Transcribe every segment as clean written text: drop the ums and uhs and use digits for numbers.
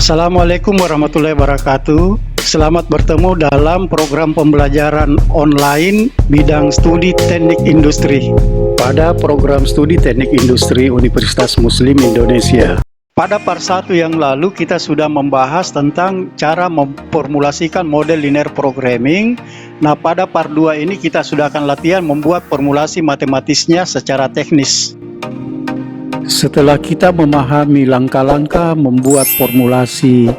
Assalamualaikum warahmatullahi wabarakatuh. Selamat bertemu dalam program pembelajaran online bidang studi teknik industri pada program studi teknik industri Universitas Muslim Indonesia. Pada part 1 yang lalu kita sudah membahas tentang cara memformulasikan model linear programming. Nah, pada part 2 ini kita sudah akan latihan membuat formulasi matematisnya secara teknis. Setelah kita memahami langkah-langkah membuat formulasi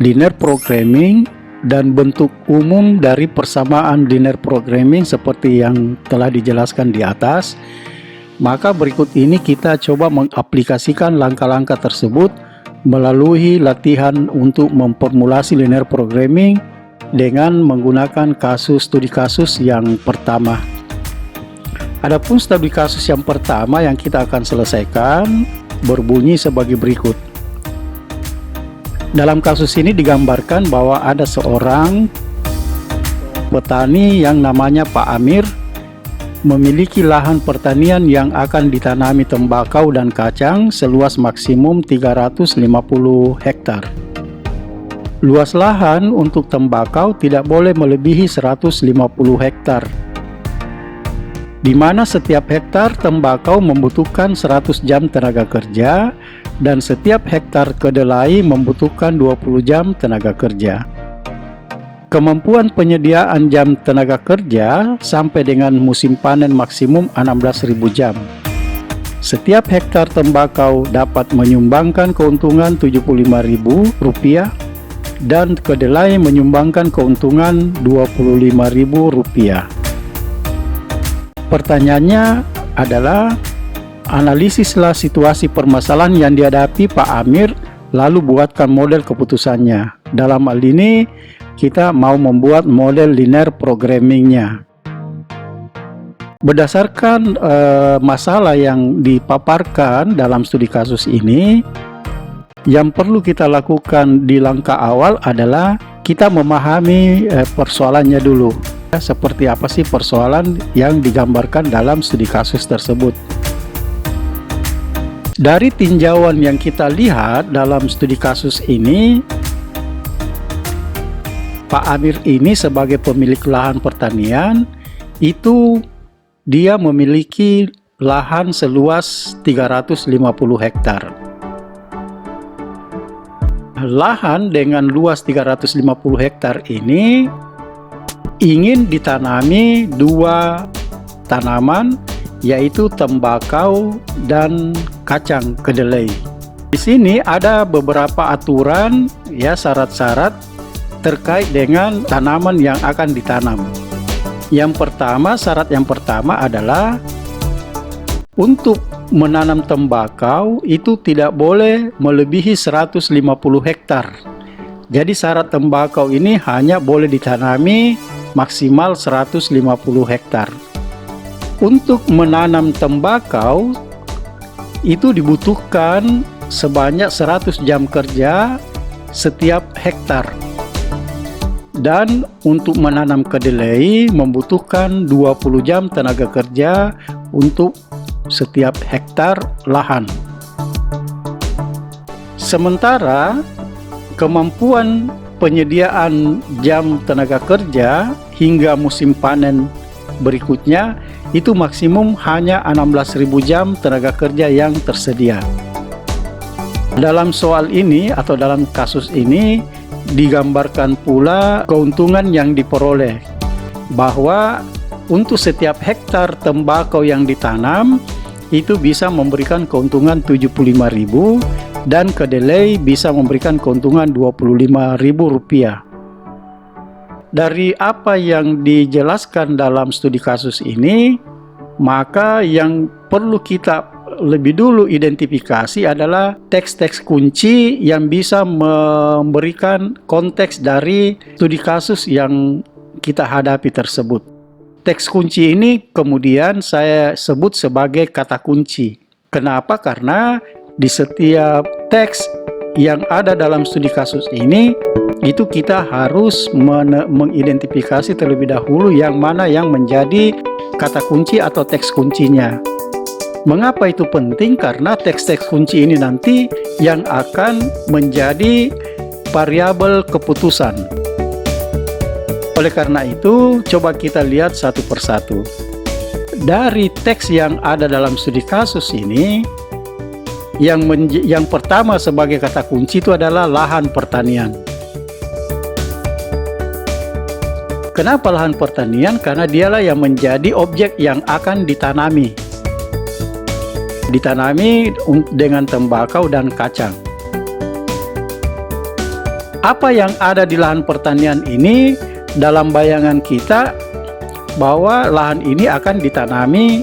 linear programming dan bentuk umum dari persamaan linear programming seperti yang telah dijelaskan di atas, maka berikut ini kita coba mengaplikasikan langkah-langkah tersebut melalui latihan untuk memformulasi linear programming dengan menggunakan studi kasus yang pertama. Adapun studi kasus yang pertama yang kita akan selesaikan berbunyi sebagai berikut. Dalam kasus ini digambarkan bahwa ada seorang petani yang namanya Pak Amir memiliki lahan pertanian yang akan ditanami tembakau dan kacang seluas maksimum 350 hektar. Luas lahan untuk tembakau tidak boleh melebihi 150 hektar. Di mana setiap hektar tembakau membutuhkan 100 jam tenaga kerja dan setiap hektar kedelai membutuhkan 20 jam tenaga kerja. Kemampuan penyediaan jam tenaga kerja sampai dengan musim panen maksimum 16.000 jam. Setiap hektar tembakau dapat menyumbangkan keuntungan Rp75.000 dan kedelai menyumbangkan keuntungan Rp25.000. Pertanyaannya adalah, analisislah situasi permasalahan yang dihadapi Pak Amir, lalu buatkan model keputusannya. Dalam hal ini, kita mau membuat model linear programmingnya. Berdasarkan masalah yang dipaparkan dalam studi kasus ini, yang perlu kita lakukan di langkah awal adalah kita memahami persoalannya dulu. Seperti apa sih persoalan yang digambarkan dalam studi kasus tersebut. Dari tinjauan yang kita lihat dalam studi kasus ini, Pak Amir ini sebagai pemilik lahan pertanian itu dia memiliki lahan seluas 350 hektar. Lahan dengan luas 350 hektar ini ingin ditanami dua tanaman, yaitu tembakau dan kacang kedelai. Di sini ada beberapa aturan, syarat-syarat terkait dengan tanaman yang akan ditanam. Syarat yang pertama adalah untuk menanam tembakau itu tidak boleh melebihi 150 hektar. Jadi syarat tembakau ini hanya boleh ditanami maksimal 150 hektar. Untuk menanam tembakau itu dibutuhkan sebanyak 100 jam kerja setiap hektar. Dan untuk menanam kedelai membutuhkan 20 jam tenaga kerja untuk setiap hektar lahan. Sementara kemampuan penyediaan jam tenaga kerja hingga musim panen berikutnya itu maksimum hanya 16.000 jam tenaga kerja yang tersedia. Dalam soal ini atau dalam kasus ini digambarkan pula keuntungan yang diperoleh, bahwa untuk setiap hektar tembakau yang ditanam itu bisa memberikan keuntungan Rp75.000 dan kedelai bisa memberikan keuntungan Rp25.000. Dari apa yang dijelaskan dalam studi kasus ini, maka yang perlu kita lebih dulu identifikasi adalah teks-teks kunci yang bisa memberikan konteks dari studi kasus yang kita hadapi tersebut. Teks kunci ini kemudian saya sebut sebagai kata kunci. Kenapa? Karena di setiap teks yang ada dalam studi kasus ini, itu kita harus mengidentifikasi terlebih dahulu yang mana yang menjadi kata kunci atau teks kuncinya. Mengapa itu penting? Karena teks-teks kunci ini nanti yang akan menjadi variabel keputusan. Oleh karena itu, coba kita lihat satu persatu. Dari teks yang ada dalam studi kasus ini, yang pertama sebagai kata kunci itu adalah lahan pertanian. Kenapa lahan pertanian? Karena dialah yang menjadi objek yang akan ditanami. Ditanami dengan tembakau dan kacang. Apa yang ada di lahan pertanian ini dalam bayangan kita bahwa lahan ini akan ditanami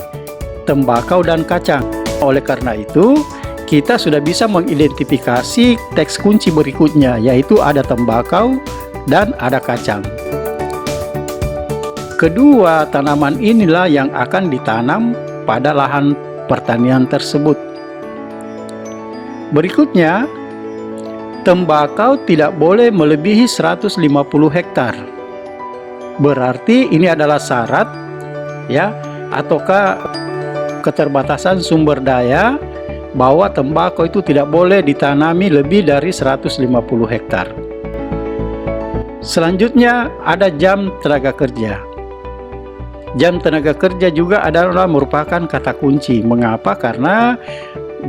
tembakau dan kacang. Oleh karena itu, kita sudah bisa mengidentifikasi teks kunci berikutnya, yaitu ada tembakau dan ada kacang. Kedua tanaman inilah yang akan ditanam pada lahan pertanian tersebut. Berikutnya, tembakau tidak boleh melebihi 150 hektar. Berarti ini adalah syarat, ya, ataukah keterbatasan sumber daya bahwa tembakau itu tidak boleh ditanami lebih dari 150 hektar. Selanjutnya ada jam tenaga kerja. Jam tenaga kerja juga adalah merupakan kata kunci. Mengapa? Karena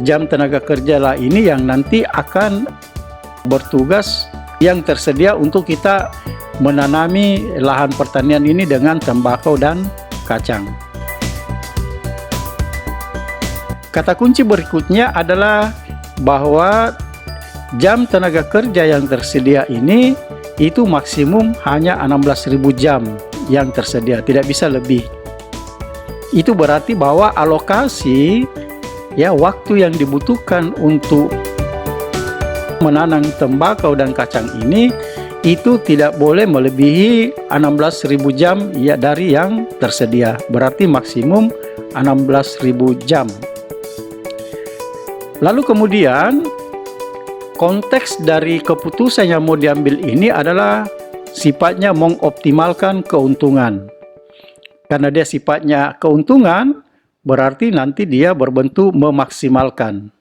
jam tenaga kerja lah ini yang nanti akan bertugas yang tersedia untuk kita menanami lahan pertanian ini dengan tembakau dan kacang. Kata kunci berikutnya adalah bahwa jam tenaga kerja yang tersedia ini itu maksimum hanya 16.000 jam yang tersedia, tidak bisa lebih. Itu berarti bahwa alokasi, ya, waktu yang dibutuhkan untuk menanam tembakau dan kacang ini itu tidak boleh melebihi 16.000 jam, ya, dari yang tersedia. Berarti maksimum 16.000 jam. Lalu kemudian konteks dari keputusan yang mau diambil ini adalah sifatnya mengoptimalkan keuntungan. Karena dia sifatnya keuntungan, berarti nanti dia berbentuk memaksimalkan.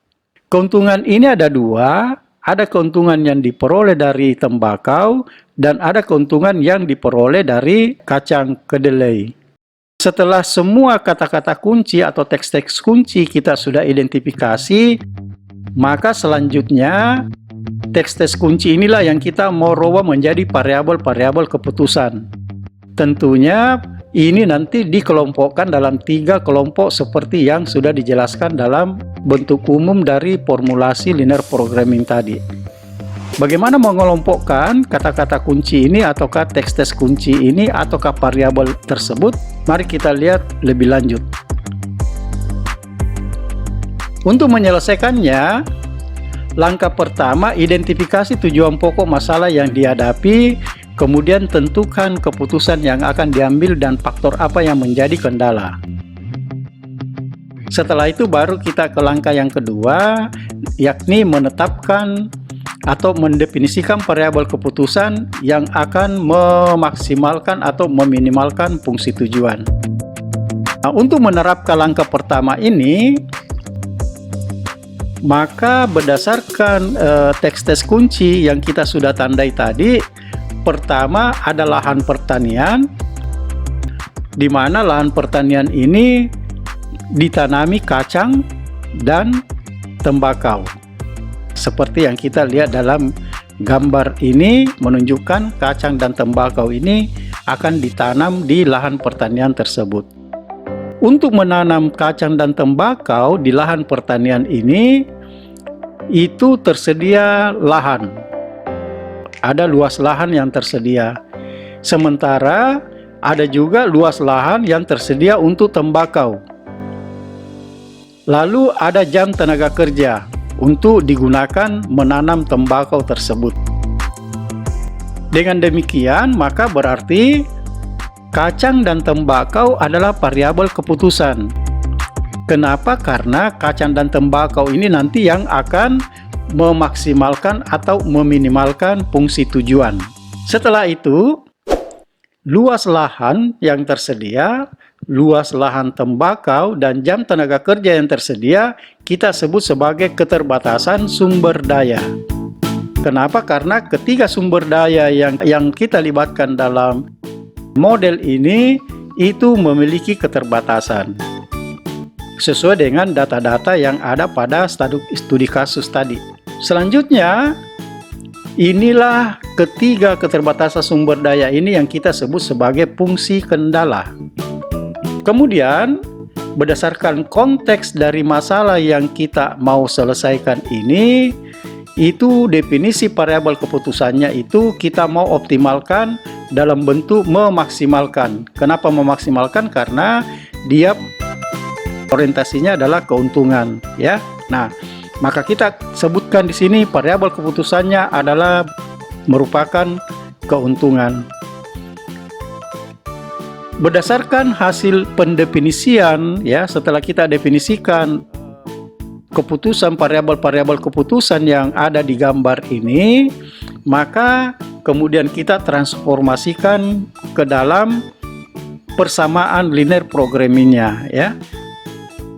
Keuntungan ini ada dua, ada keuntungan yang diperoleh dari tembakau dan ada keuntungan yang diperoleh dari kacang kedelai. Setelah semua kata-kata kunci atau teks-teks kunci kita sudah identifikasi, maka selanjutnya teks-teks kunci inilah yang kita mau rubah menjadi variabel-variabel keputusan. Tentunya ini nanti dikelompokkan dalam 3 kelompok seperti yang sudah dijelaskan dalam bentuk umum dari formulasi linear programming tadi. Bagaimana mengelompokkan kata-kata kunci ini ataukah teks-teks kunci ini ataukah variabel tersebut? Mari kita lihat lebih lanjut. Untuk menyelesaikannya, langkah pertama identifikasi tujuan pokok masalah yang dihadapi, kemudian tentukan keputusan yang akan diambil dan faktor apa yang menjadi kendala. Setelah itu baru kita ke langkah yang kedua, yakni menetapkan atau mendefinisikan variabel keputusan yang akan memaksimalkan atau meminimalkan fungsi tujuan. Nah, untuk menerapkan langkah pertama ini, maka berdasarkan teks-teks kunci yang kita sudah tandai tadi, pertama ada lahan pertanian, di mana lahan pertanian ini ditanami kacang dan tembakau. Seperti yang kita lihat dalam gambar ini menunjukkan kacang dan tembakau ini akan ditanam di lahan pertanian tersebut. Untuk menanam kacang dan tembakau di lahan pertanian ini, itu tersedia lahan. Ada luas lahan yang tersedia. Sementara ada juga luas lahan yang tersedia untuk tembakau. Lalu ada jam tenaga kerja untuk digunakan menanam tembakau tersebut. Dengan demikian, maka berarti kacang dan tembakau adalah variabel keputusan. Kenapa? Karena kacang dan tembakau ini nanti yang akan memaksimalkan atau meminimalkan fungsi tujuan. Setelah itu, luas lahan yang tersedia, luas lahan tembakau, dan jam tenaga kerja yang tersedia kita sebut sebagai keterbatasan sumber daya. Kenapa? Karena ketiga sumber daya yang kita libatkan dalam model ini itu memiliki keterbatasan sesuai dengan data-data yang ada pada studi kasus tadi. Selanjutnya, inilah ketiga keterbatasan sumber daya ini yang kita sebut sebagai fungsi kendala. Kemudian, berdasarkan konteks dari masalah yang kita mau selesaikan ini, itu definisi variabel keputusannya itu kita mau optimalkan dalam bentuk memaksimalkan. Kenapa memaksimalkan? Karena dia orientasinya adalah keuntungan, ya. Nah, maka kita sebutkan di sini variabel keputusannya adalah merupakan keuntungan. Berdasarkan hasil pendefinisian, ya, setelah kita definisikan keputusan, variabel-variabel keputusan yang ada di gambar ini, maka kemudian kita transformasikan ke dalam persamaan linear programmingnya, ya.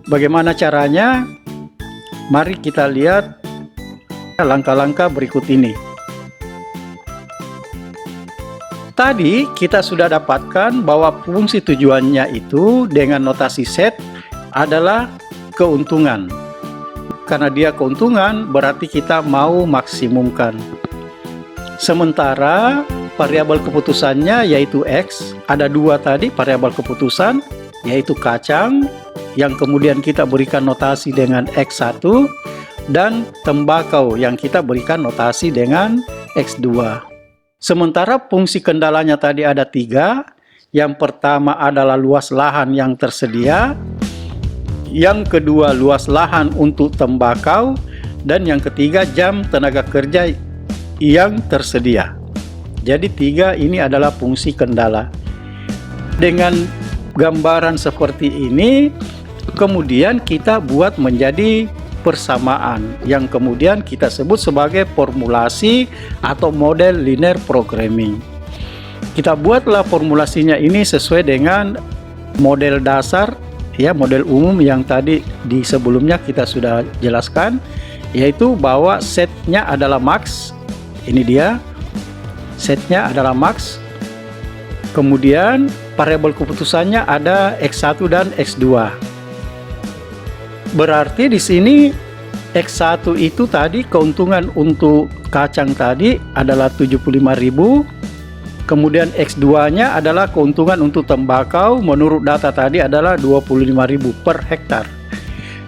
Bagaimana caranya? Mari kita lihat langkah-langkah berikut ini. Tadi kita sudah dapatkan bahwa fungsi tujuannya itu dengan notasi set adalah keuntungan. Karena dia keuntungan, berarti kita mau maksimumkan. Sementara variabel keputusannya yaitu X, ada dua tadi variabel keputusan, yaitu kacang, yang kemudian kita berikan notasi dengan X1, dan tembakau yang kita berikan notasi dengan X2. Sementara fungsi kendalanya tadi ada tiga. Yang pertama adalah luas lahan yang tersedia, yang kedua luas lahan untuk tembakau, dan yang ketiga jam tenaga kerja yang tersedia. Jadi tiga ini adalah fungsi kendala. Dengan gambaran seperti ini, kemudian kita buat menjadi persamaan yang kemudian kita sebut sebagai formulasi atau model linear programming. Kita buatlah formulasinya ini sesuai dengan model dasar, ya, model umum yang tadi di sebelumnya kita sudah jelaskan, yaitu bahwa setnya adalah max. Ini dia, setnya adalah max. Kemudian variabel keputusannya ada X1 dan X2. Berarti di sini X1 itu tadi keuntungan untuk kacang tadi adalah 75.000. Kemudian X2-nya adalah keuntungan untuk tembakau menurut data tadi adalah 25.000 per hektar.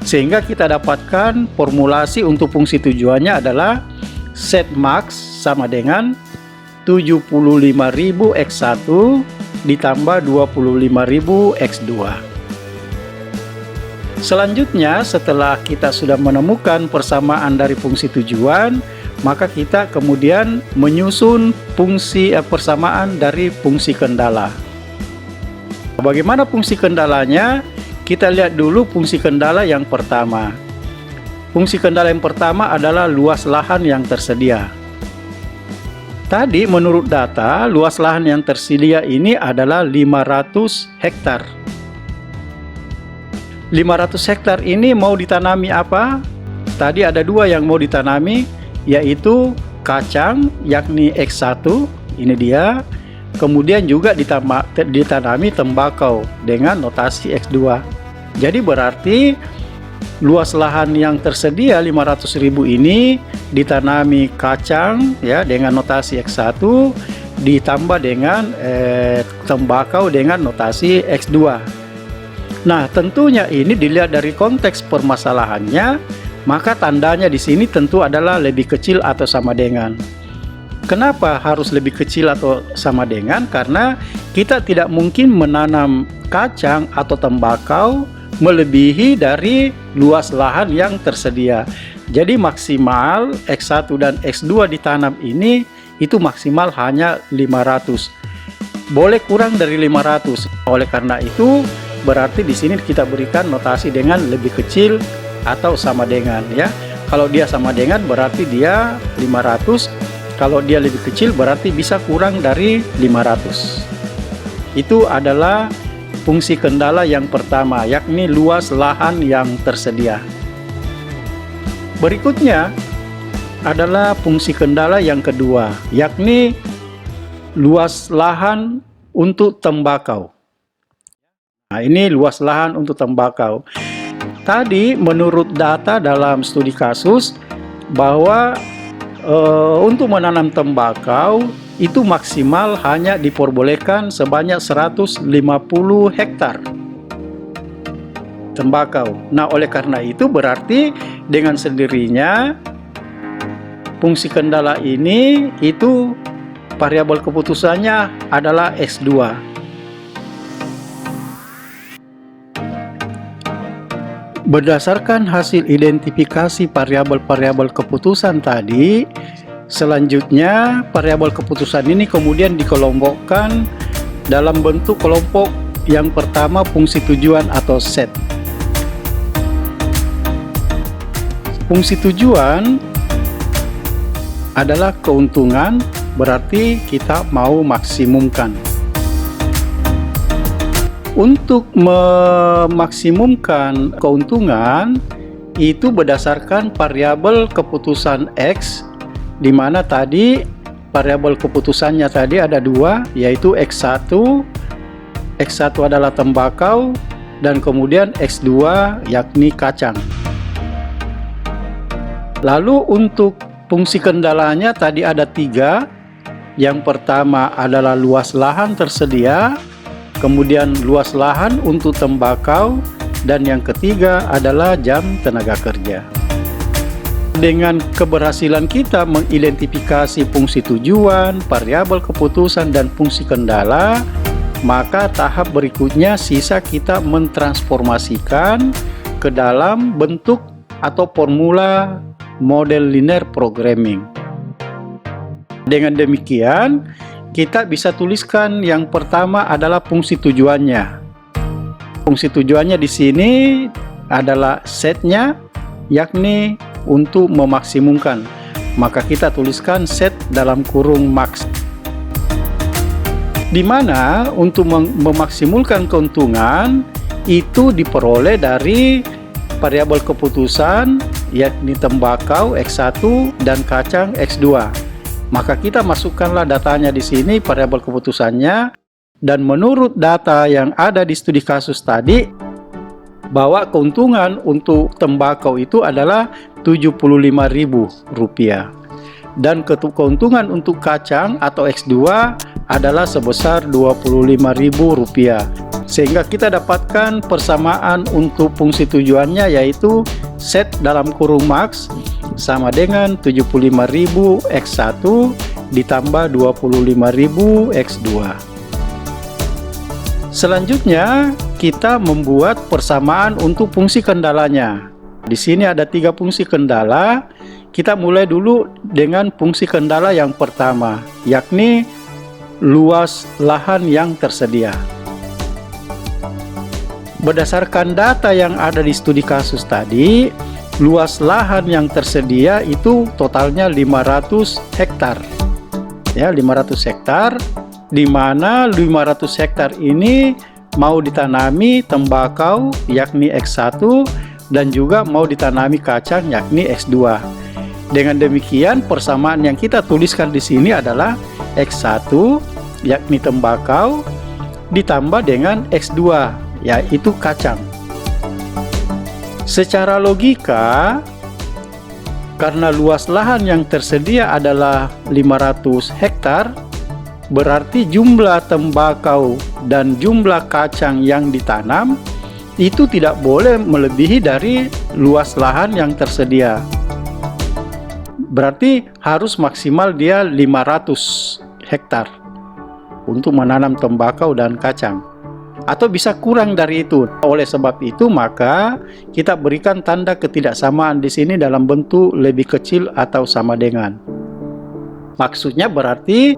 Sehingga kita dapatkan formulasi untuk fungsi tujuannya adalah set max sama dengan 75.000 X1 ditambah 25.000 X2. Selanjutnya, setelah kita sudah menemukan persamaan dari fungsi tujuan, maka kita kemudian menyusun fungsi persamaan dari fungsi kendala. Bagaimana fungsi kendalanya? Kita lihat dulu fungsi kendala yang pertama. Fungsi kendala yang pertama adalah luas lahan yang tersedia. Tadi menurut data, luas lahan yang tersedia ini adalah 500 hektar. 500 hektar ini mau ditanami apa? Tadi ada dua yang mau ditanami, yaitu kacang, yakni X1, ini dia. Kemudian juga ditanami tembakau dengan notasi X2. Jadi berarti luas lahan yang tersedia 500.000 ini ditanami kacang, ya, dengan notasi X1 ditambah dengan tembakau dengan notasi X2. Nah, tentunya ini dilihat dari konteks permasalahannya, maka tandanya di sini tentu adalah lebih kecil atau sama dengan. Kenapa harus lebih kecil atau sama dengan? Karena kita tidak mungkin menanam kacang atau tembakau melebihi dari luas lahan yang tersedia. Jadi maksimal X1 dan X2 ditanam ini itu maksimal hanya 500. Boleh kurang dari 500. Oleh karena itu berarti di sini kita berikan notasi dengan lebih kecil atau sama dengan, ya. Kalau dia sama dengan berarti dia 500. Kalau dia lebih kecil berarti bisa kurang dari 500. Itu adalah fungsi kendala yang pertama, yakni luas lahan yang tersedia. Berikutnya, adalah fungsi kendala yang kedua, yakni luas lahan untuk tembakau. Nah, ini luas lahan untuk tembakau. Tadi menurut data dalam studi kasus bahwa untuk menanam tembakau itu maksimal hanya diperbolehkan sebanyak 150 hektar tembakau. Nah, oleh karena itu berarti dengan sendirinya fungsi kendala ini itu variabel keputusannya adalah X2. Berdasarkan hasil identifikasi variabel-variabel keputusan tadi, selanjutnya variabel keputusan ini kemudian dikelompokkan dalam bentuk kelompok yang pertama, fungsi tujuan atau set. Fungsi tujuan adalah keuntungan, berarti kita mau maksimumkan. Untuk memaksimumkan keuntungan itu berdasarkan variabel keputusan X, di mana tadi variabel keputusannya tadi ada dua, yaitu X1. X1 adalah tembakau dan kemudian X2 yakni kacang. Lalu untuk fungsi kendalanya tadi ada tiga. Yang pertama adalah luas lahan tersedia, kemudian luas lahan untuk tembakau, dan yang ketiga adalah jam tenaga kerja. Dengan keberhasilan kita mengidentifikasi fungsi tujuan, variabel keputusan, dan fungsi kendala, maka tahap berikutnya sisa kita mentransformasikan ke dalam bentuk atau formula model linear programming. Dengan demikian, kita bisa tuliskan yang pertama adalah fungsi tujuannya. Fungsi tujuannya di sini adalah setnya, yakni untuk memaksimumkan. Maka kita tuliskan set dalam kurung max. Di mana untuk memaksimulkan keuntungan itu diperoleh dari variabel keputusan, yakni tembakau X1 dan kacang X2. Maka kita masukkanlah datanya di sini, variabel keputusannya, dan menurut data yang ada di studi kasus tadi, bahwa keuntungan untuk tembakau itu adalah Rp75.000 dan keuntungan untuk kacang atau X2 adalah sebesar Rp25.000, sehingga kita dapatkan persamaan untuk fungsi tujuannya, yaitu set dalam kurung max sama dengan 75.000 X1 ditambah 25.000 X2. Selanjutnya kita membuat persamaan untuk fungsi kendalanya. Di sini ada tiga fungsi kendala. Kita mulai dulu dengan fungsi kendala yang pertama, yakni luas lahan yang tersedia. Berdasarkan data yang ada di studi kasus tadi, luas lahan yang tersedia itu totalnya 500 hektar. Ya, 500 hektar, di mana 500 hektar ini mau ditanami tembakau yakni X1 dan juga mau ditanami kacang yakni X2. Dengan demikian persamaan yang kita tuliskan di sini adalah X1 yakni tembakau ditambah dengan X2 yaitu kacang. Secara logika, karena luas lahan yang tersedia adalah 500 hektar, berarti jumlah tembakau dan jumlah kacang yang ditanam itu tidak boleh melebihi dari luas lahan yang tersedia. Berarti harus maksimal dia 500 hektar untuk menanam tembakau dan kacang. Atau bisa kurang dari itu. Oleh sebab itu maka kita berikan tanda ketidaksamaan di sini dalam bentuk lebih kecil atau sama dengan. Maksudnya berarti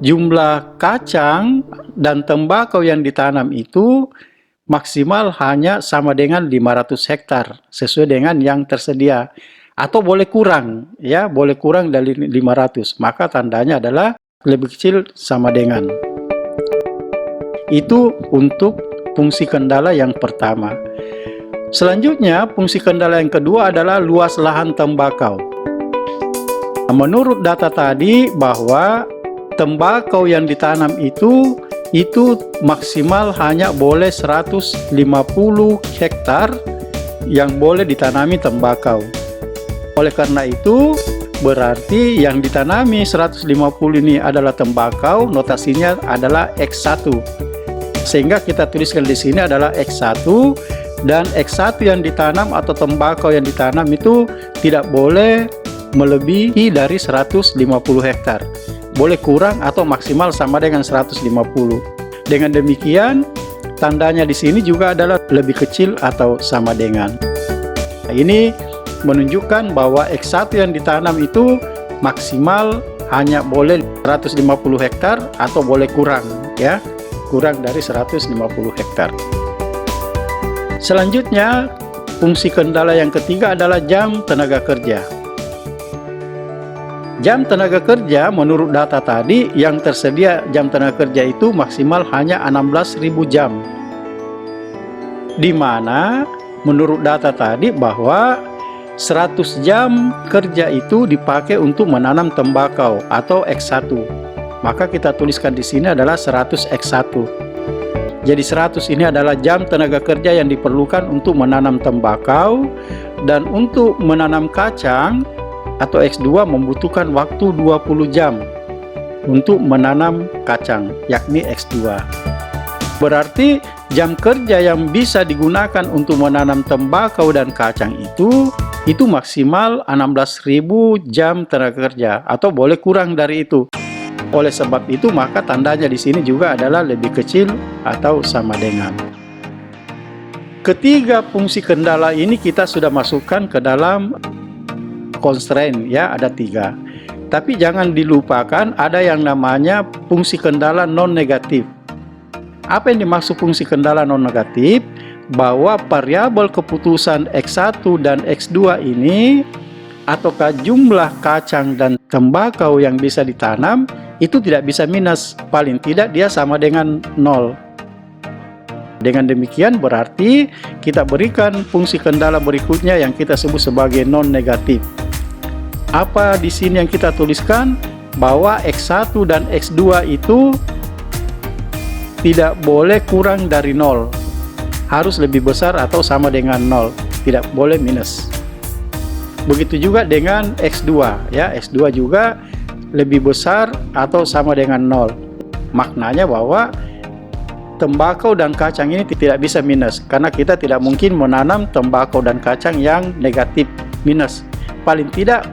jumlah kacang dan tembakau yang ditanam itu maksimal hanya sama dengan 500 hektar sesuai dengan yang tersedia. Atau boleh kurang, ya, boleh kurang dari 500. Maka tandanya adalah lebih kecil sama dengan. Itu untuk fungsi kendala yang pertama. Selanjutnya, fungsi kendala yang kedua adalah luas lahan tembakau. Menurut data tadi bahwa tembakau yang ditanam itu maksimal hanya boleh 150 hektar yang boleh ditanami tembakau. Oleh karena itu, berarti yang ditanami 150 ini adalah tembakau, notasinya adalah X1. Sehingga kita tuliskan di sini adalah X1, dan X1 yang ditanam atau tembakau yang ditanam itu tidak boleh melebihi dari 150 hektar. Boleh kurang atau maksimal sama dengan 150. Dengan demikian, tandanya di sini juga adalah lebih kecil atau sama dengan. Nah, ini menunjukkan bahwa X1 yang ditanam itu maksimal hanya boleh 150 hektar atau boleh kurang, ya, kurang dari 150 hektar. Selanjutnya, fungsi kendala yang ketiga adalah jam tenaga kerja. Jam tenaga kerja menurut data tadi yang tersedia jam tenaga kerja itu maksimal hanya 16.000 jam. Di mana menurut data tadi bahwa 100 jam kerja itu dipakai untuk menanam tembakau atau X1. Maka kita tuliskan di sini adalah 100 X1. Jadi 100 ini adalah jam tenaga kerja yang diperlukan untuk menanam tembakau, dan untuk menanam kacang atau X2 membutuhkan waktu 20 jam untuk menanam kacang, yakni X2. Berarti jam kerja yang bisa digunakan untuk menanam tembakau dan kacang itu maksimal 16.000 jam tenaga kerja atau boleh kurang dari itu. Oleh sebab itu maka tandanya di sini juga adalah lebih kecil atau sama dengan. Ketiga fungsi kendala ini kita sudah masukkan ke dalam constraint, ya, ada 3. Tapi jangan dilupakan ada yang namanya fungsi kendala non negatif. Apa yang dimaksud fungsi kendala non negatif? Bahwa variabel keputusan X1 dan X2 ini ataukah jumlah kacang dan tembakau yang bisa ditanam itu tidak bisa minus, paling tidak dia sama dengan 0. Dengan demikian berarti kita berikan fungsi kendala berikutnya yang kita sebut sebagai non negatif. Apa di sini yang kita tuliskan? Bahwa X1 dan X2 itu tidak boleh kurang dari 0. Harus lebih besar atau sama dengan 0. Tidak boleh minus. Begitu juga dengan X2, ya. X2 juga lebih besar atau sama dengan 0. Maknanya bahwa tembakau dan kacang ini tidak bisa minus, karena kita tidak mungkin menanam tembakau dan kacang yang negatif minus. Paling tidak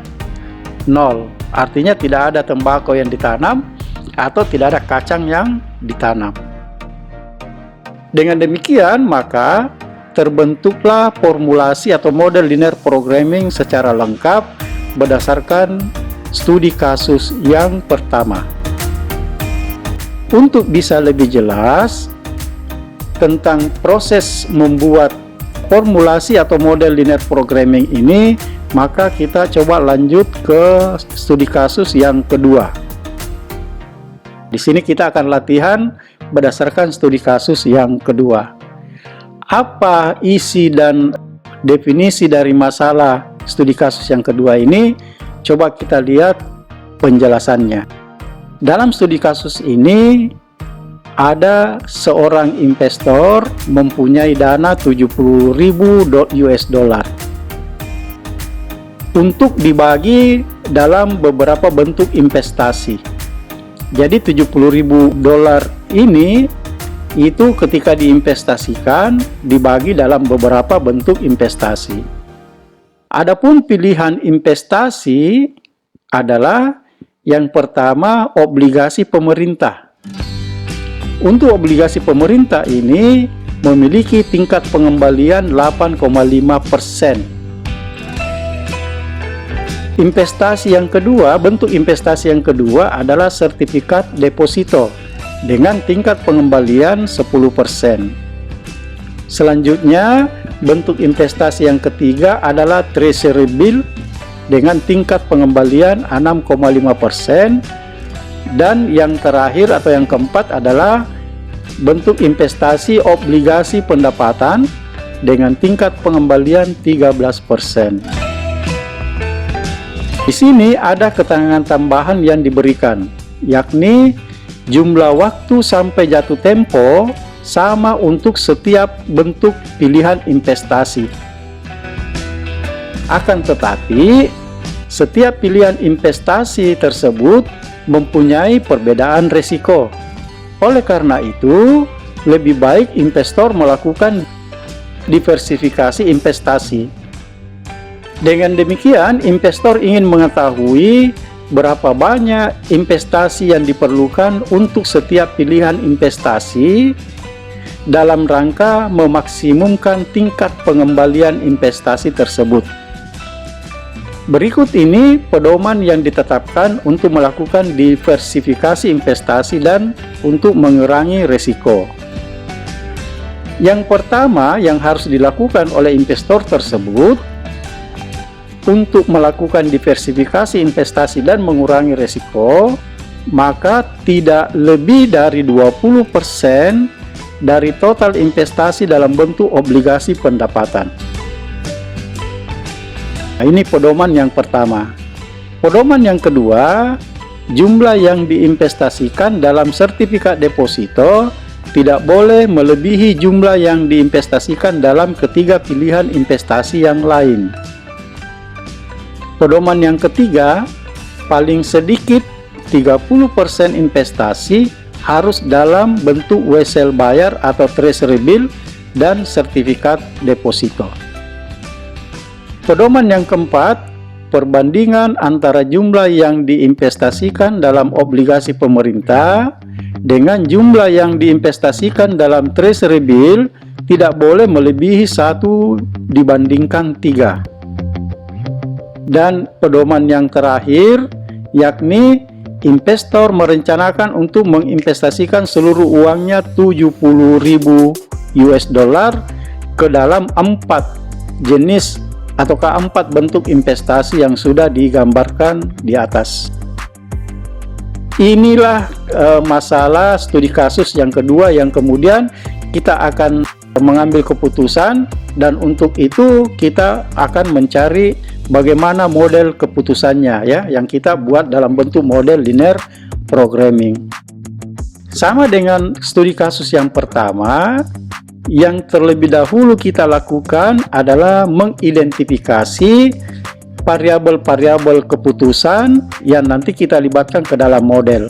0, artinya tidak ada tembakau yang ditanam atau tidak ada kacang yang ditanam. Dengan demikian maka terbentuklah formulasi atau model linear programming secara lengkap berdasarkan studi kasus yang pertama. Untuk bisa lebih jelas tentang proses membuat formulasi atau model linear programming ini, maka kita coba lanjut ke studi kasus yang kedua. Di sini kita akan latihan berdasarkan studi kasus yang kedua. Apa isi dan definisi dari masalah studi kasus yang kedua ini? Coba kita lihat penjelasannya. Dalam studi kasus ini ada seorang investor mempunyai dana 70.000 US dollar untuk dibagi dalam beberapa bentuk investasi. Jadi 70.000 dolar ini itu ketika diinvestasikan dibagi dalam beberapa bentuk investasi. Adapun pilihan investasi adalah yang pertama obligasi pemerintah. Untuk obligasi pemerintah ini memiliki tingkat pengembalian 8,5%. Investasi yang kedua, bentuk investasi yang kedua adalah sertifikat deposito dengan tingkat pengembalian 10%. Selanjutnya, bentuk investasi yang ketiga adalah treasury bill dengan tingkat pengembalian 6,5%. Dan yang terakhir atau yang keempat adalah bentuk investasi obligasi pendapatan dengan tingkat pengembalian 13%. Di sini ada keterangan tambahan yang diberikan, yakni jumlah waktu sampai jatuh tempo sama untuk setiap bentuk pilihan investasi. Akan tetapi, setiap pilihan investasi tersebut mempunyai perbedaan risiko. Oleh karena itu, lebih baik investor melakukan diversifikasi investasi. Dengan demikian, investor ingin mengetahui berapa banyak investasi yang diperlukan untuk setiap pilihan investasi dalam rangka memaksimumkan tingkat pengembalian investasi tersebut. Berikut ini pedoman yang ditetapkan untuk melakukan diversifikasi investasi dan untuk mengurangi risiko. Yang pertama yang harus dilakukan oleh investor tersebut untuk melakukan diversifikasi investasi dan mengurangi risiko, maka tidak lebih dari 20% dari total investasi dalam bentuk obligasi pendapatan. Nah, ini pedoman yang pertama. Pedoman yang kedua, jumlah yang diinvestasikan dalam sertifikat deposito tidak boleh melebihi jumlah yang diinvestasikan dalam ketiga pilihan investasi yang lain. Pedoman yang ketiga, paling sedikit 30% investasi harus dalam bentuk wesel bayar atau treasury bill dan sertifikat deposito. Pedoman yang keempat, perbandingan antara jumlah yang diinvestasikan dalam obligasi pemerintah dengan jumlah yang diinvestasikan dalam treasury bill tidak boleh melebihi 1 dibandingkan 3. Dan pedoman yang terakhir, yakni investor merencanakan untuk menginvestasikan seluruh uangnya 70.000 US dollar ke dalam 4 jenis ataukah 4 bentuk investasi yang sudah digambarkan di atas. Inilah masalah studi kasus yang kedua yang kemudian kita akan mengambil keputusan, dan untuk itu kita akan mencari bagaimana model keputusannya ya, yang kita buat dalam bentuk model linear programming. Sama dengan studi kasus yang pertama, yang terlebih dahulu kita lakukan adalah mengidentifikasi variabel-variabel keputusan yang nanti kita libatkan ke dalam model.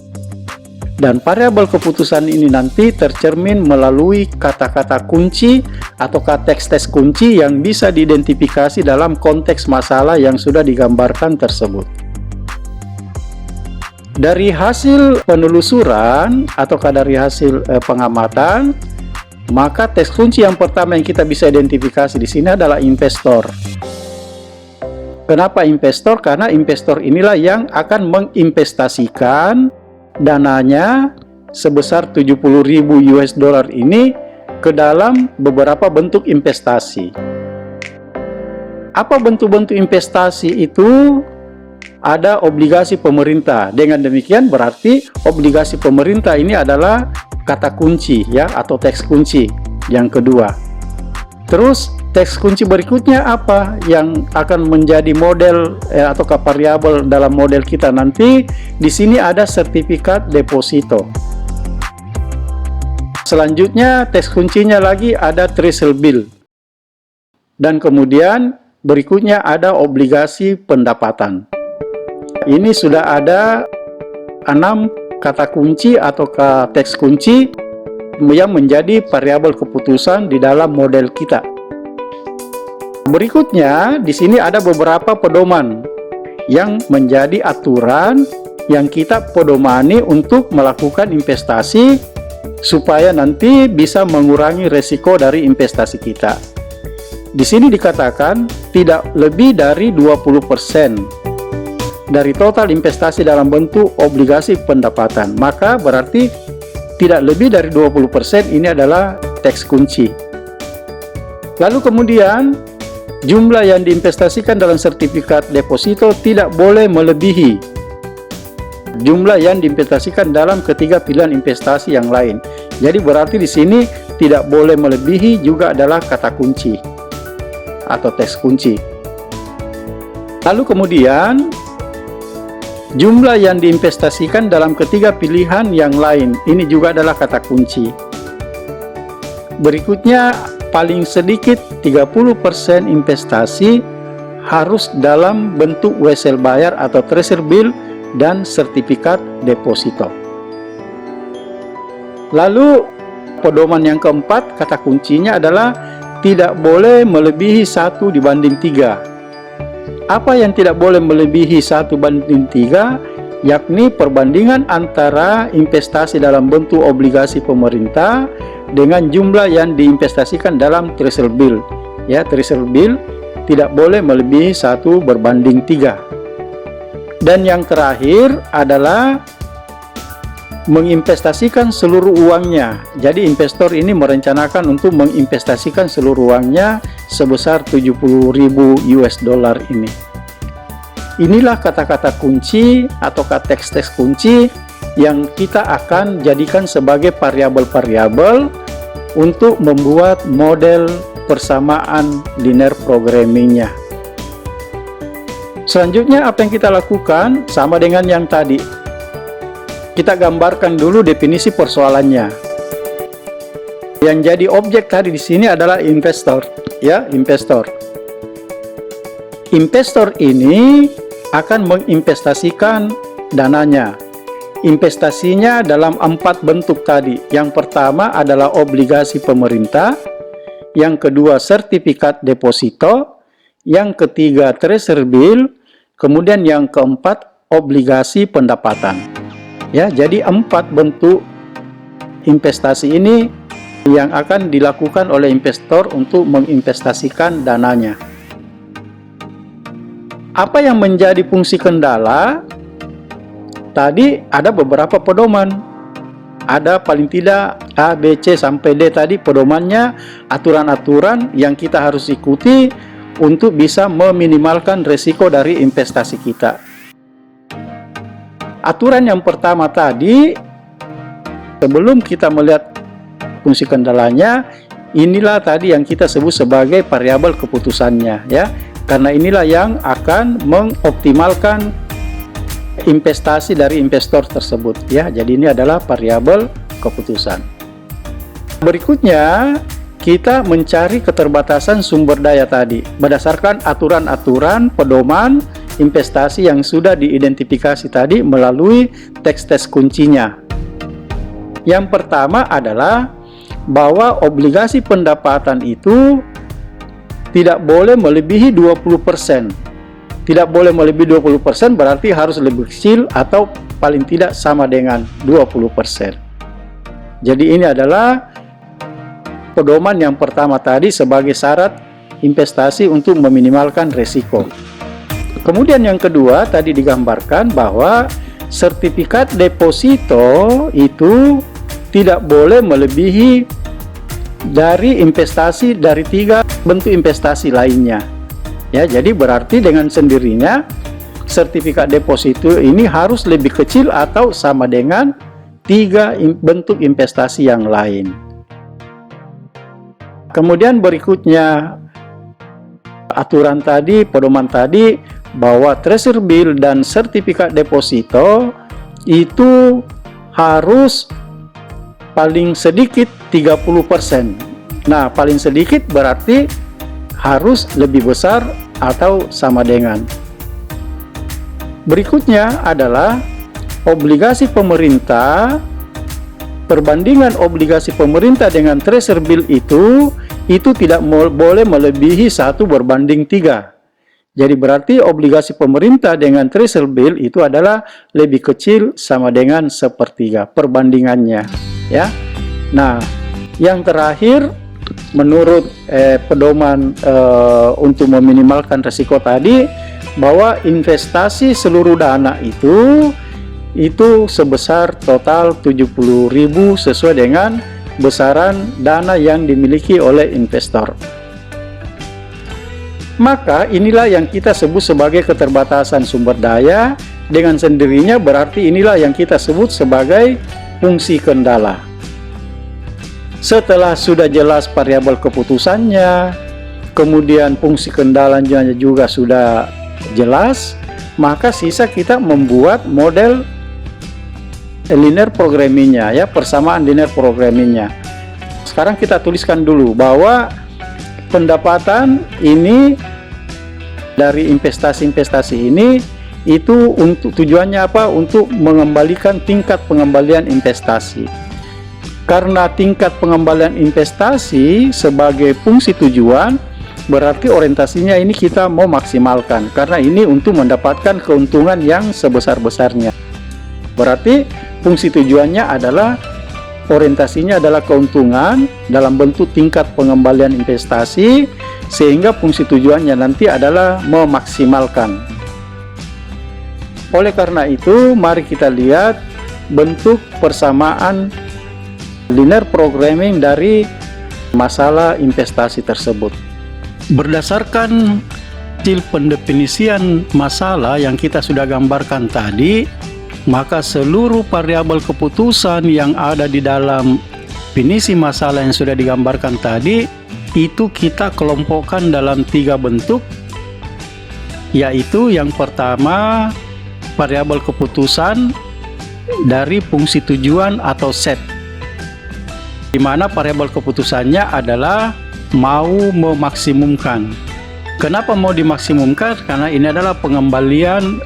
Dan variabel keputusan ini nanti tercermin melalui kata-kata kunci atau teks-teks kunci yang bisa diidentifikasi dalam konteks masalah yang sudah digambarkan tersebut. Dari hasil penelusuran atau dari hasil pengamatan, maka teks kunci yang pertama yang kita bisa identifikasi di sini adalah investor. Kenapa investor? Karena investor inilah yang akan menginvestasikan dananya sebesar 70.000 US dollar ini ke dalam beberapa bentuk investasi. Apa bentuk-bentuk investasi itu? Ada obligasi pemerintah. Dengan demikian berarti obligasi pemerintah ini adalah kata kunci ya, atau teks kunci yang kedua. Terus teks kunci berikutnya apa yang akan menjadi model atau variabel dalam model kita nanti? Di sini ada sertifikat deposito. Selanjutnya teks kuncinya lagi ada treasury bill. Dan kemudian berikutnya ada obligasi pendapatan. Ini sudah ada 6 kata kunci atau teks kunci yang menjadi variabel keputusan di dalam model kita. Berikutnya, di sini ada beberapa pedoman yang menjadi aturan yang kita pedomani untuk melakukan investasi supaya nanti bisa mengurangi resiko dari investasi kita. Di sini dikatakan tidak lebih dari 20% dari total investasi dalam bentuk obligasi pendapatan. Maka berarti tidak lebih dari 20% ini adalah teks kunci. Lalu kemudian jumlah yang diinvestasikan dalam sertifikat deposito tidak boleh melebihi jumlah yang diinvestasikan dalam ketiga pilihan investasi yang lain. Jadi berarti di sini tidak boleh melebihi juga adalah kata kunci atau teks kunci. Lalu kemudian Jumlah yang diinvestasikan dalam ketiga pilihan yang lain, ini juga adalah kata kunci. Berikutnya, paling sedikit 30% investasi harus dalam bentuk wesel bayar atau treasury bill dan sertifikat deposito. Lalu, pedoman yang keempat, kata kuncinya adalah tidak boleh melebihi 1:3. Apa yang tidak boleh melebihi 1:3, yakni perbandingan antara investasi dalam bentuk obligasi pemerintah dengan jumlah yang diinvestasikan dalam treasury bill. Ya, treasury bill tidak boleh melebihi 1:3. Dan yang terakhir adalah menginvestasikan seluruh uangnya. Jadi investor ini merencanakan untuk menginvestasikan seluruh uangnya sebesar 70.000 US dollar ini. Inilah kata-kata kunci atau teks-teks kunci yang kita akan jadikan sebagai variabel-variabel untuk membuat model persamaan linear programmingnya. Selanjutnya apa yang kita lakukan sama dengan yang tadi. Kita gambarkan dulu definisi persoalannya. Yang jadi objek tadi di sini adalah investor, ya, investor. Investor ini akan menginvestasikan dananya. Investasinya dalam 4 bentuk tadi. Yang pertama adalah obligasi pemerintah, yang kedua sertifikat deposito, yang ketiga treasury bill, kemudian yang keempat obligasi pendapatan. Ya, jadi 4 bentuk investasi ini yang akan dilakukan oleh investor untuk menginvestasikan dananya. Apa yang menjadi fungsi kendala? Tadi ada beberapa pedoman. Ada paling tidak A, B, C sampai D tadi pedomannya, aturan-aturan yang kita harus ikuti untuk bisa meminimalkan resiko dari investasi kita. Aturan yang pertama tadi, sebelum kita melihat fungsi kendalanya, inilah tadi yang kita sebut sebagai variabel keputusannya, ya. Karena inilah yang akan mengoptimalkan investasi dari investor tersebut, ya. Jadi ini adalah variabel keputusan. Berikutnya, kita mencari keterbatasan sumber daya tadi berdasarkan aturan-aturan pedoman investasi yang sudah diidentifikasi tadi melalui teks-teks kuncinya. Yang pertama adalah bahwa obligasi pendapatan itu tidak boleh melebihi 20%. Tidak boleh melebihi 20% berarti harus lebih kecil atau paling tidak sama dengan 20%. Jadi ini adalah pedoman yang pertama tadi sebagai syarat investasi untuk meminimalkan risiko. Kemudian yang kedua tadi digambarkan bahwa sertifikat deposito itu tidak boleh melebihi dari investasi dari 3 bentuk investasi lainnya. Ya, jadi berarti dengan sendirinya sertifikat deposito ini harus lebih kecil atau sama dengan 3 bentuk investasi yang lain. Kemudian berikutnya aturan tadi, pedoman tadi bahwa treasury bill dan sertifikat deposito itu harus paling sedikit 30%. Nah, paling sedikit berarti harus lebih besar atau sama dengan. Berikutnya adalah obligasi pemerintah. Perbandingan obligasi pemerintah dengan treasury bill itu tidak boleh melebihi 1:3. Jadi berarti obligasi pemerintah dengan treasury bill itu adalah lebih kecil sama dengan 1/3 perbandingannya, ya. Nah, yang terakhir menurut pedoman untuk meminimalkan risiko tadi bahwa investasi seluruh dana itu sebesar total 70.000 sesuai dengan besaran dana yang dimiliki oleh investor. Maka inilah yang kita sebut sebagai keterbatasan sumber daya. Dengan sendirinya berarti inilah yang kita sebut sebagai fungsi kendala. Setelah sudah jelas variabel keputusannya, kemudian fungsi kendalanya juga sudah jelas, maka sisa kita membuat model linear programmingnya, ya, persamaan linear programmingnya. Sekarang kita tuliskan dulu bahwa pendapatan ini dari investasi-investasi ini itu untuk tujuannya apa? Untuk mengembalikan tingkat pengembalian investasi. Karena tingkat pengembalian investasi sebagai fungsi tujuan, berarti orientasinya ini kita mau maksimalkan, karena ini untuk mendapatkan keuntungan yang sebesar-besarnya. Berarti fungsi tujuannya adalah, orientasinya adalah keuntungan dalam bentuk tingkat pengembalian investasi, sehingga fungsi tujuannya nanti adalah memaksimalkan. Oleh karena itu, mari kita lihat bentuk persamaan linear programming dari masalah investasi tersebut. Berdasarkan hasil pendefinisian masalah yang kita sudah gambarkan tadi, maka seluruh variabel keputusan yang ada di dalam definisi masalah yang sudah digambarkan tadi, itu kita kelompokkan dalam 3 bentuk, yaitu yang pertama variabel keputusan dari fungsi tujuan atau set, di mana variabel keputusannya adalah mau memaksimumkan. Kenapa mau dimaksimumkan? Karena ini adalah pengembalian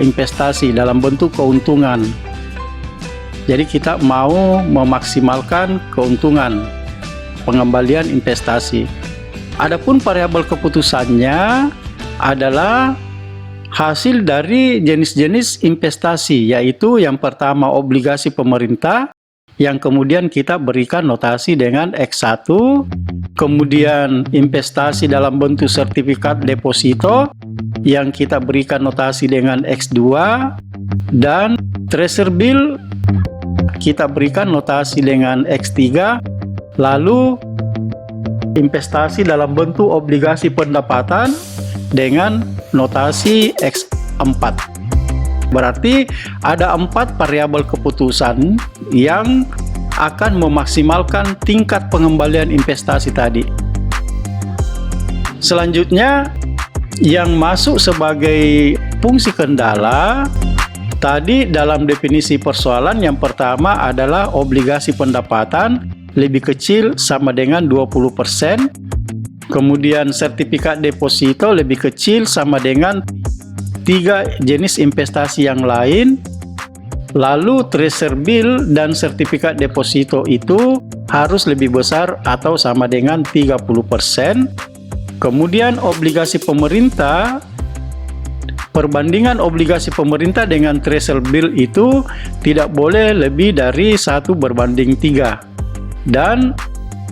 investasi dalam bentuk keuntungan. Jadi kita mau memaksimalkan keuntungan pengembalian investasi. Adapun variabel keputusannya adalah hasil dari jenis-jenis investasi, yaitu yang pertama obligasi pemerintah, yang kemudian kita berikan notasi dengan X1, kemudian investasi dalam bentuk sertifikat deposito yang kita berikan notasi dengan X2, dan treasury bill kita berikan notasi dengan X3, lalu investasi dalam bentuk obligasi pendapatan dengan notasi X4. Berarti ada 4 variabel keputusan yang akan memaksimalkan tingkat pengembalian investasi tadi. Selanjutnya, yang masuk sebagai fungsi kendala tadi dalam definisi persoalan, yang pertama adalah obligasi pendapatan lebih kecil sama dengan 20%, kemudian sertifikat deposito lebih kecil sama dengan 3 jenis investasi yang lain, lalu treasury bill dan sertifikat deposito itu harus lebih besar atau sama dengan 30%. Kemudian obligasi pemerintah, perbandingan obligasi pemerintah dengan treasury bill itu tidak boleh lebih dari 1:3. Dan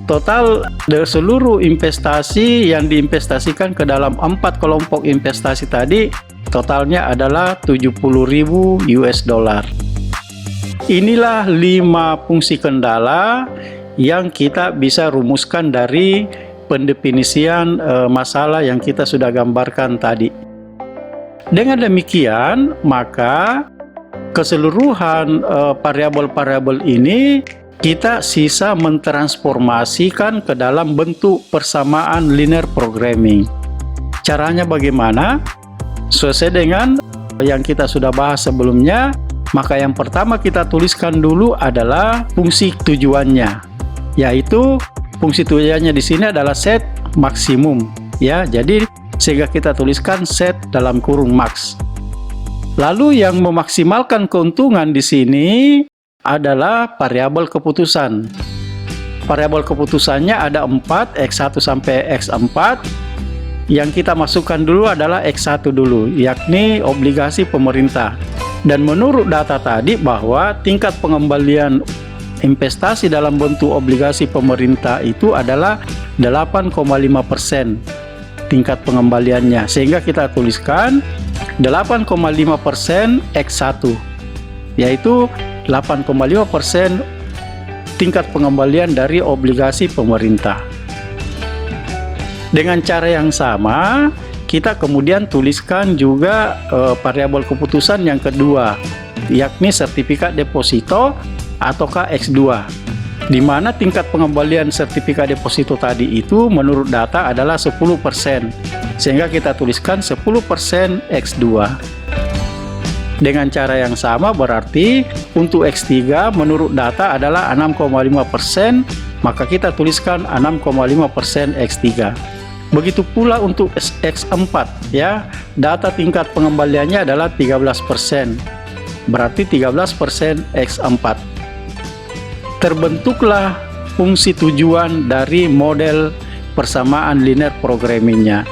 total dari seluruh investasi yang diinvestasikan ke dalam 4 kelompok investasi tadi, totalnya adalah $70.000. Inilah 5 fungsi kendala yang kita bisa rumuskan dari pendefinisian masalah yang kita sudah gambarkan tadi. Dengan demikian, maka keseluruhan variabel-variabel ini kita sisa mentransformasikan ke dalam bentuk persamaan linear programming. Caranya bagaimana? Sesuai dengan yang kita sudah bahas sebelumnya, maka yang pertama kita tuliskan dulu adalah fungsi tujuannya, yaitu fungsi tujuannya di sini adalah set maksimum, ya. Jadi sehingga kita tuliskan set dalam kurung max. Lalu yang memaksimalkan keuntungan di sini adalah variabel keputusan. Variabel keputusannya ada 4, X1 sampai X4. Yang kita masukkan dulu adalah X1 dulu, yakni obligasi pemerintah. Dan menurut data tadi bahwa tingkat pengembalian investasi dalam bentuk obligasi pemerintah itu adalah 8,5% tingkat pengembaliannya. Sehingga kita tuliskan 8,5% X1, yaitu 8,5% tingkat pengembalian dari obligasi pemerintah. Dengan cara yang sama, kita kemudian tuliskan juga variabel keputusan yang kedua, yakni sertifikat deposito ataukah X2, di mana tingkat pengembalian sertifikat deposito tadi itu menurut data adalah 10%, sehingga kita tuliskan 10% X2. Dengan cara yang sama berarti untuk X3 menurut data adalah 6,5%, maka kita tuliskan 6,5% X3. Begitu pula untuk X4 ya, data tingkat pengembaliannya adalah 13%, berarti 13% X4. Terbentuklah fungsi tujuan dari model persamaan linear programmingnya.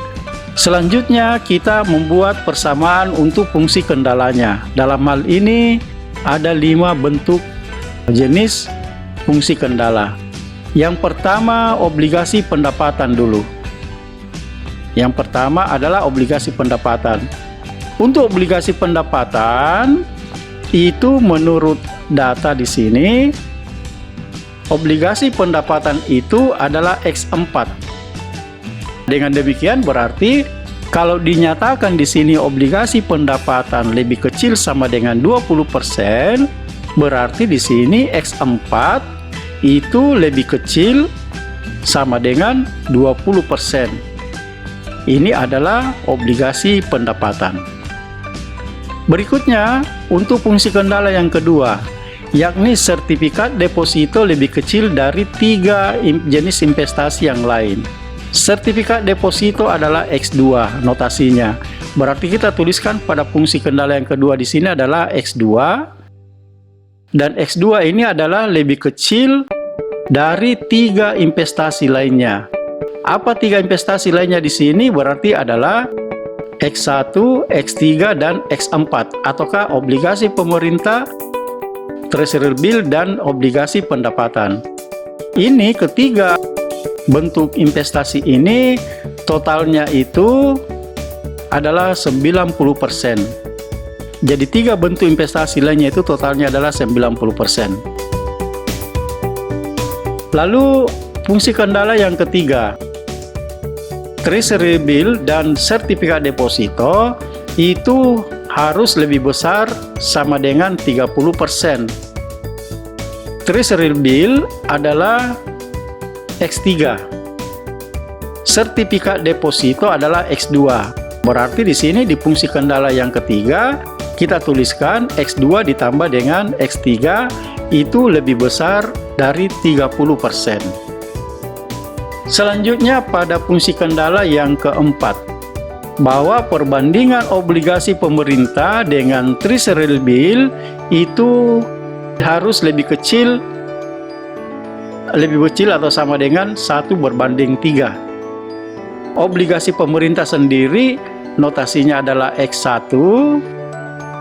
Selanjutnya kita membuat persamaan untuk fungsi kendalanya. Dalam hal ini ada 5 bentuk jenis fungsi kendala. Yang pertama obligasi pendapatan dulu. Yang pertama adalah obligasi pendapatan. Untuk obligasi pendapatan itu menurut data di sini, obligasi pendapatan itu adalah X4. Dengan demikian berarti kalau dinyatakan di sini obligasi pendapatan lebih kecil sama dengan 20%, berarti di sini X4 itu lebih kecil sama dengan 20%. Ini adalah obligasi pendapatan. Berikutnya, untuk fungsi kendala yang kedua, yakni sertifikat deposito lebih kecil dari 3 jenis investasi yang lain. Sertifikat deposito adalah X2 notasinya. Berarti kita tuliskan pada fungsi kendala yang kedua di sini adalah X2. Dan X2 ini adalah lebih kecil dari 3 investasi lainnya. Apa 3 investasi lainnya di sini? Berarti adalah X1, X3, dan X4. Ataukah obligasi pemerintah, treasury bill, dan obligasi pendapatan. Ini ketiga bentuk investasi ini totalnya itu adalah 90%. Jadi 3 bentuk investasi lainnya itu totalnya adalah 90%. Lalu fungsi kendala yang ketiga, treasury bill dan sertifikat deposito itu harus lebih besar sama dengan 30%. Treasury bill adalah X3. Sertifikat deposito adalah X2. Berarti di sini di fungsi kendala yang ketiga kita tuliskan X2 ditambah dengan X3 itu lebih besar dari 30%. Selanjutnya pada fungsi kendala yang keempat, bahwa perbandingan obligasi pemerintah dengan treasury bill itu harus lebih kecil atau sama dengan 1:3. Obligasi pemerintah sendiri notasinya adalah X1,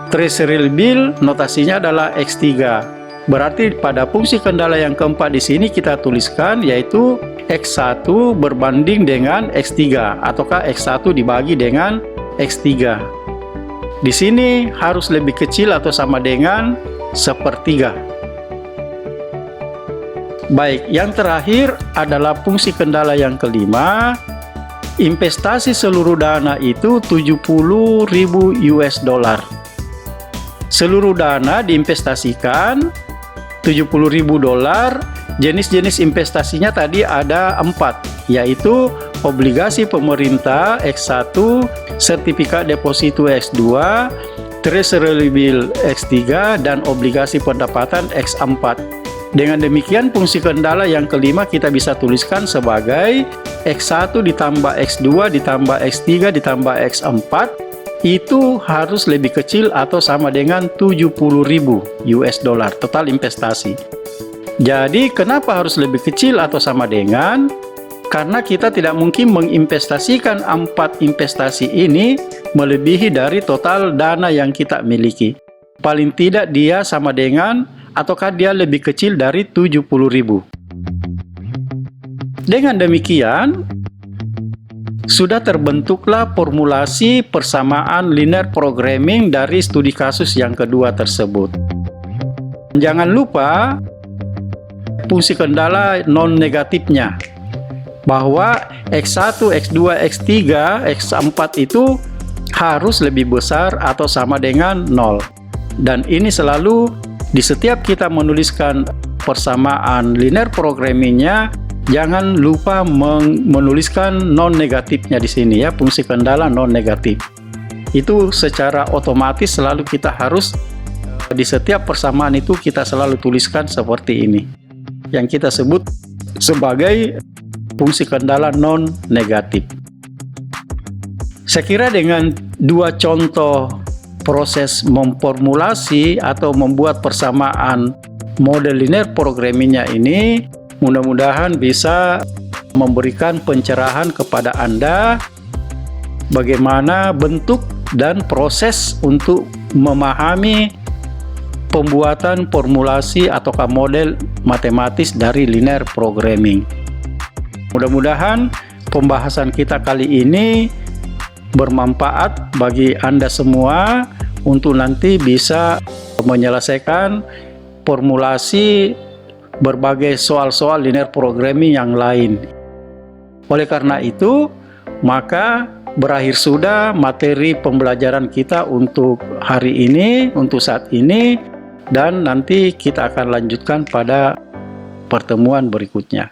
treasury bill notasinya adalah X3. Berarti pada fungsi kendala yang keempat di sini kita tuliskan yaitu X1 berbanding dengan X3 ataukah X1 dibagi dengan X3. Di sini harus lebih kecil atau sama dengan 1/3. Baik, yang terakhir adalah fungsi kendala yang kelima. Investasi seluruh dana itu 70.000 US dollar. Seluruh dana diinvestasikan 70.000 dolar. Jenis-jenis investasinya tadi ada 4, yaitu obligasi pemerintah X1, sertifikat deposito X2, treasury bill X3, dan obligasi pendapatan X4. Dengan demikian fungsi kendala yang kelima kita bisa tuliskan sebagai X1 ditambah X2 ditambah X3 ditambah X4 itu harus lebih kecil atau sama dengan 70.000 US dollar total investasi. Jadi kenapa harus lebih kecil atau sama dengan? Karena kita tidak mungkin menginvestasikan 4 investasi ini melebihi dari total dana yang kita miliki. Paling tidak dia sama dengan ataukah dia lebih kecil dari 70.000. Dengan demikian, sudah terbentuklah formulasi persamaan linear programming dari studi kasus yang kedua tersebut. Jangan lupa fungsi kendala non-negatifnya, bahwa X1, X2, X3, X4 itu harus lebih besar atau sama dengan 0. Dan ini selalu di setiap kita menuliskan persamaan linear programmingnya, jangan lupa menuliskan non-negatifnya di sini ya, fungsi kendala non-negatif. itu secara otomatis selalu kita harus di setiap persamaan itu kita selalu tuliskan seperti ini, yang kita sebut sebagai fungsi kendala non negatif. Saya kira dengan dua contoh proses memformulasi atau membuat persamaan model linear programmingnya ini mudah-mudahan bisa memberikan pencerahan kepada Anda bagaimana bentuk dan proses untuk memahami pembuatan formulasi ataukah model matematis dari linear programming. Mudah-mudahan pembahasan kita kali ini bermanfaat bagi Anda semua untuk nanti bisa menyelesaikan formulasi berbagai soal-soal linear programming yang lain. Oleh karena itu, maka berakhir sudah materi pembelajaran kita untuk hari ini, untuk saat ini, dan nanti kita akan lanjutkan pada pertemuan berikutnya.